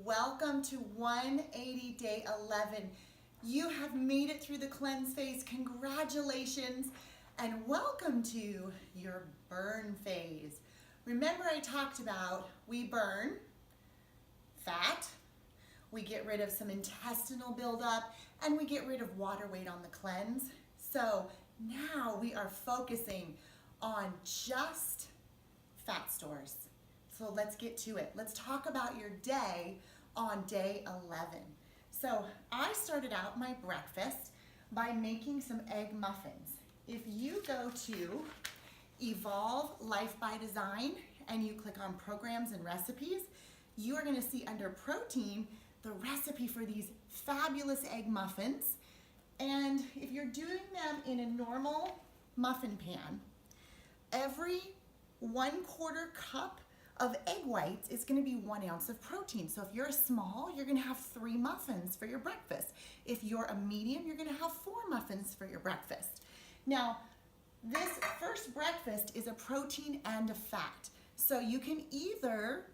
Welcome to 180 Day 11. You have made it through the cleanse phase. Congratulations and welcome to your burn phase. Remember I talked about we burn fat, we get rid of some intestinal buildup, and we get rid of water weight on the cleanse. So now we are focusing on just fat stores. So let's get to it. Let's talk about your day on day 11. So I started out my breakfast by making some egg muffins. If you go to Evolve Life by Design and you click on programs and recipes, you are going to see under protein the recipe for these fabulous egg muffins. And if you're doing them in a normal muffin pan, every 1/4 cup of egg whites is going to be 1 ounce of protein. So if you're small, you're going to have 3 muffins for your breakfast. If you're a medium, you're going to have 4 muffins for your breakfast. Now, this first breakfast is a protein and a fat. So you can either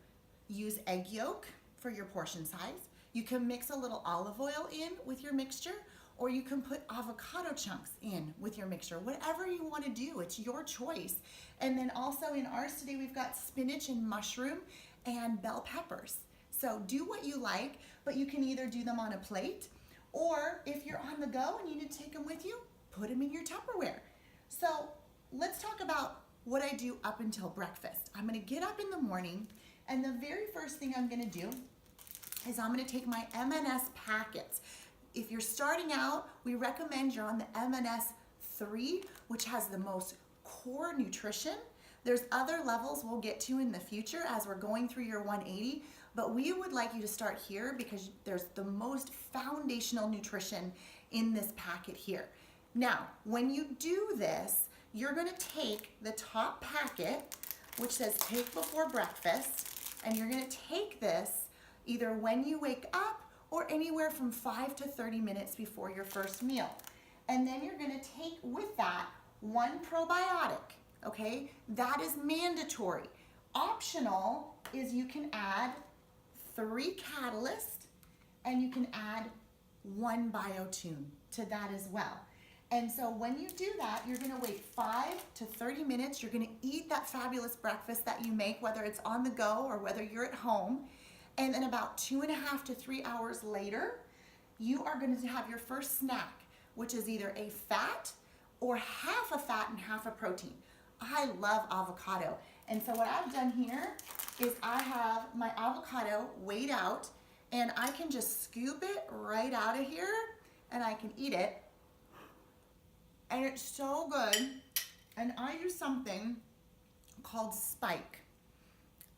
use egg yolk for your portion size, you can mix a little olive oil in with your mixture, or you can put avocado chunks in with your mixture. Whatever you want to do, it's your choice. And then also in ours today, we've got spinach and mushroom and bell peppers. So do what you like, but you can either do them on a plate, or if you're on the go and you need to take them with you, put them in your Tupperware. So let's talk about what I do up until breakfast. I'm gonna get up in the morning, and the very first thing I'm gonna do is I'm gonna take my M&S packets. If you're starting out, we recommend you're on the M&S 3, which has the most core nutrition. There's other levels we'll get to in the future as we're going through your 180, but we would like you to start here because there's the most foundational nutrition in this packet here. Now, when you do this, you're gonna take the top packet, which says take before breakfast, and you're gonna take this either when you wake up or anywhere from 5 to 30 minutes before your first meal. And then you're gonna take with that 1 probiotic, okay? That is mandatory. Optional is you can add 3 catalyst and you can add 1 biotune to that as well. And so when you do that, you're gonna wait 5 to 30 minutes. You're gonna eat that fabulous breakfast that you make, whether it's on the go or whether you're at home. And then about 2.5 to 3 hours later, you are going to have your first snack, which is either a fat or half a fat and half a protein. I love avocado. And so what I've done here is I have my avocado weighed out, and I can just scoop it right out of here and I can eat it. And it's so good. And I use something called Spike.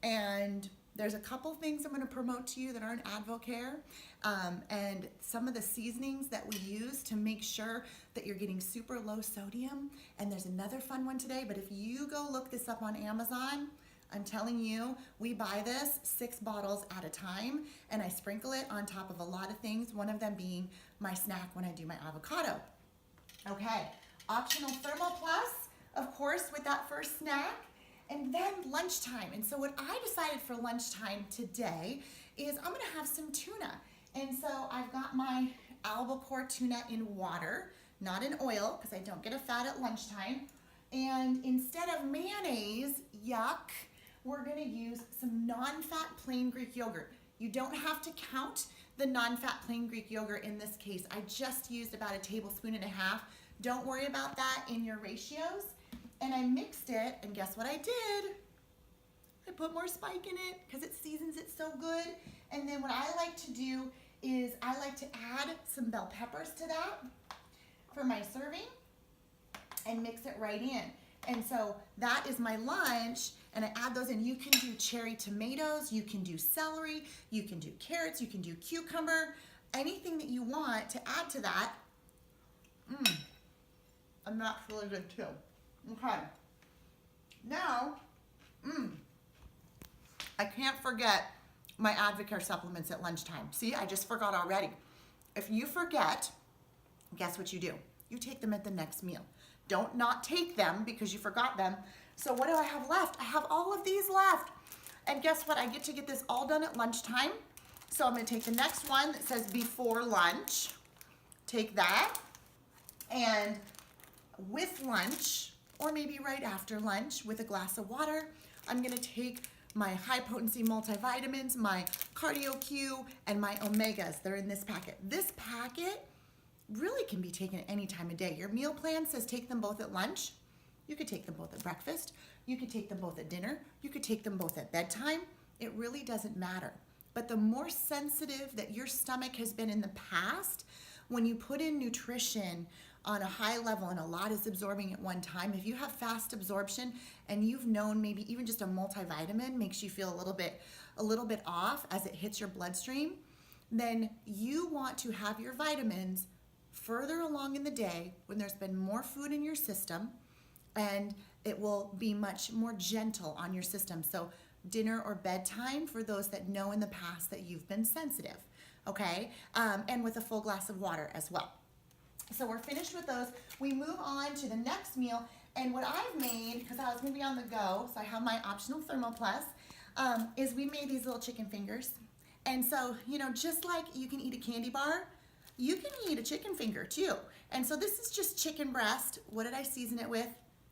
And there's a couple things I'm going to promote to you that are in Advocare, and some of the seasonings that we use to make sure that you're getting super low sodium. And there's another fun one today, but if you go look this up on Amazon, I'm telling you, we buy this 6 bottles at a time, and I sprinkle it on top of a lot of things, one of them being my snack when I do my avocado. Okay, optional Thermal Plus, of course, with that first snack. And then lunchtime. And so what I decided for lunchtime today is I'm gonna have some tuna. And so I've got my albacore tuna in water, not in oil, because I don't get a fat at lunchtime. And instead of mayonnaise, yuck, we're gonna use some non-fat plain Greek yogurt. You don't have to count the non-fat plain Greek yogurt in this case. I just used about 1.5 tablespoons. Don't worry about that in your ratios. And I mixed it, and guess what I did? I put more Spike in it because it seasons it so good. And then what I like to do is I like to add some bell peppers to that for my serving and mix it right in. And so that is my lunch, and I add those in. You can do cherry tomatoes, you can do celery, you can do carrots, you can do cucumber, anything that you want to add to that. And that's really good too. Okay, now, I can't forget my Advocare supplements at lunchtime. See, I just forgot already. If you forget, guess what you do? You take them at the next meal. Don't not take them because you forgot them. So what do I have left? I have all of these left. And guess what? I get to get this all done at lunchtime. So I'm gonna take the next one that says before lunch. Take that, and with lunch, or maybe right after lunch with a glass of water, I'm gonna take my high potency multivitamins, my cardio Q, and my omegas. They're in this packet. This packet really can be taken at any time of day. Your meal plan says take them both at lunch. You could take them both at breakfast. You could take them both at dinner. You could take them both at bedtime. It really doesn't matter. But the more sensitive that your stomach has been in the past, when you put in nutrition on a high level and a lot is absorbing at one time, if you have fast absorption and you've known maybe even just a multivitamin makes you feel a little bit off as it hits your bloodstream, then you want to have your vitamins further along in the day when there's been more food in your system, and it will be much more gentle on your system. So dinner or bedtime for those that know in the past that you've been sensitive, okay? And with a full glass of water as well. So we're finished with those. We move on to the next meal, and what I've made, because I was gonna be on the go, so I have my optional Thermoplus, is we made these little chicken fingers. And so, you know, just like you can eat a candy bar, you can eat a chicken finger too. And so this is just chicken breast. What did I season it with?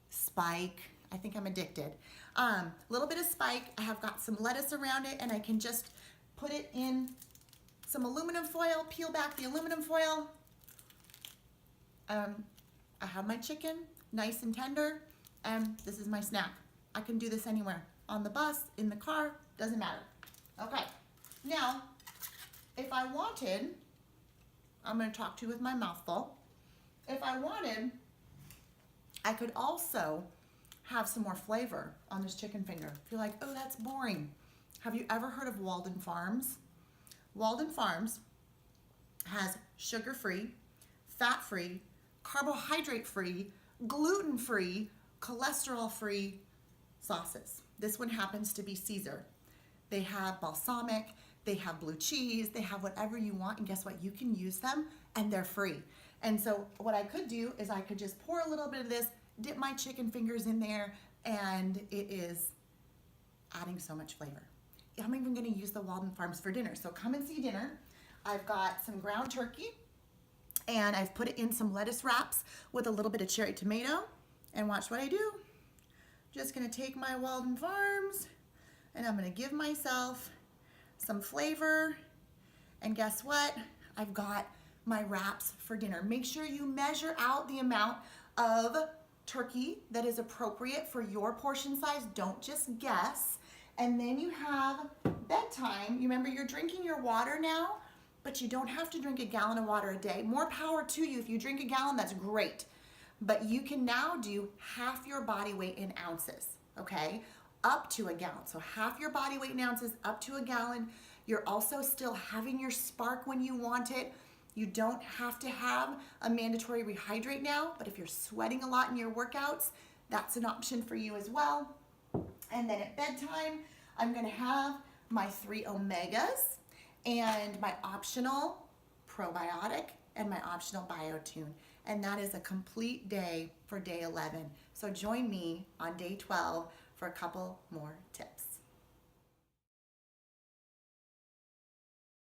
Spike. I think I'm addicted. A little bit of spike. I have got some lettuce around it, and I can just put it in some aluminum foil, peel back the aluminum foil. I have my chicken, nice and tender, and this is my snack. I can do this anywhere, on the bus, in the car, doesn't matter. Okay, now, if I wanted, I'm gonna talk to you with my mouth full. If I wanted, I could also have some more flavor on this chicken finger. If you're like, oh, that's boring. Have you ever heard of Walden Farms? Walden Farms has sugar-free, fat-free, carbohydrate-free, gluten-free, cholesterol-free sauces. This one happens to be Caesar. They have balsamic, they have blue cheese, they have whatever you want, and guess what? You can use them, and they're free. And so what I could do is I could just pour a little bit of this, dip my chicken fingers in there, and it is adding so much flavor. I'm even gonna use the Walden Farms for dinner. So come and see dinner. I've got some ground turkey, and I've put it in some lettuce wraps with a little bit of cherry tomato. And watch what I do. Just gonna take my Walden Farms, and I'm gonna give myself some flavor. And guess what? I've got my wraps for dinner. Make sure you measure out the amount of turkey that is appropriate for your portion size. Don't just guess. And then you have bedtime. You remember, you're drinking your water now, but you don't have to drink a gallon of water a day. More power to you. If you drink a gallon, that's great. But you can now do half your body weight in ounces, okay? Up to a gallon. So half your body weight in ounces, up to a gallon. You're also still having your spark when you want it. You don't have to have a mandatory rehydrate now, but if you're sweating a lot in your workouts, that's an option for you as well. And then at bedtime, I'm gonna have my 3 omegas and my optional probiotic and my optional biotune. And that is a complete day for day 11. So join me on day 12 for a couple more tips.